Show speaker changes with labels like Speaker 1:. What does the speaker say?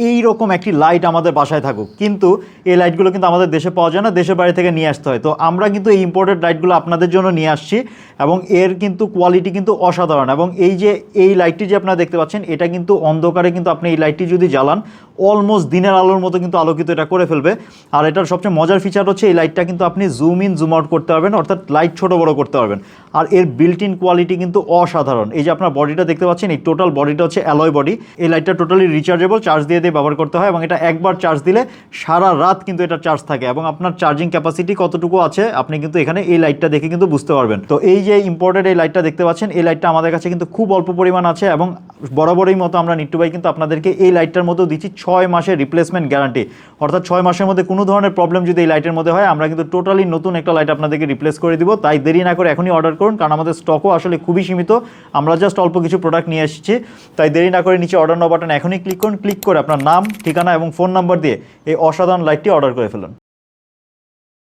Speaker 1: এই রকম একটি লাইট আমাদের বাসায় থাকুক, কিন্তু এই লাইটগুলো কিন্তু আমাদের দেশে পাওয়া যায় না, দেশের বাইরে থেকে নিয়ে আসতে হয়। তো আমরা কিন্তু এই ইম্পোর্টেড লাইটগুলো আপনাদের জন্য নিয়ে আসছি এবং এর কিন্তু কোয়ালিটি কিন্তু অসাধারণ। এবং এই যে এই লাইটটি যে আপনারা দেখতে পাচ্ছেন, এটা কিন্তু অন্ধকারে কিন্তু আপনি এই লাইটটি যদি জ্বালান অলমোস্ট দিনের আলোর মতো কিন্তু আলোকিত এটা করে ফেলবে। আর এটার সবচেয়ে মজার ফিচার হচ্ছে এই লাইটটা কিন্তু আপনি জুম ইন জুম আউট করতে পারবেন, অর্থাৎ লাইট ছোটো বড়ো করতে পারবেন। আর এর বিল্ট ইন কোয়ালিটি কিন্তু অসাধারণ। এই যে আপনার বডিটা দেখতে পাচ্ছেন, এই টোটাল বডিটা হচ্ছে অ্যালয় বডি। এই লাইটটা টোটালি রিচার্জেবল, চার্জ দিয়ে ব্যবহার করতে হয় এবং এটা একবার চার্জ দিলে সারা রাত কিন্তু এটা চার্জ থাকে। এবং আপনার চার্জিং ক্যাপাসিটি কতটুকু আছে আপনি কিন্তু এখানে এই লাইটটা দেখে কিন্তু বুঝতে পারবেন। তো এই যে ইম্পোর্টেড এই লাইটটা দেখতে পাচ্ছেন, এই লাইটটা আমাদের কাছে কিন্তু খুব অল্প পরিমাণ আছে এবং বরাবরই মতো আমরা নিট্টু ভাই কিন্তু আপনাদেরকে এই লাইটটার মধ্যে দিচ্ছি 6 মাসের রিপ্লেসমেন্ট গ্যারান্টি। অর্থাৎ 6 মাসের মধ্যে কোনো ধরনের প্রবলেম যদি এই লাইটের মধ্যে হয়, আমরা কিন্তু টোটালি নতুন একটা লাইট আপনাদেরকে রিপ্লেস করে দিব। তাই দেরি না করে এখনই অর্ডার করুন, কারণ আমাদের স্টকও আসলে খুবই সীমিত, আমরা জাস্ট অল্প কিছু প্রোডাক্ট নিয়ে এসেছি। তাই দেরি না করে নিচে অর্ডার নাও বাটন এখনই ক্লিক করুন, ক্লিক করে আপনার নাম, ঠিকানা এবং ফোন নাম্বার দিয়ে এই অসাধারণ লাইটটি অর্ডার করে ফেলুন।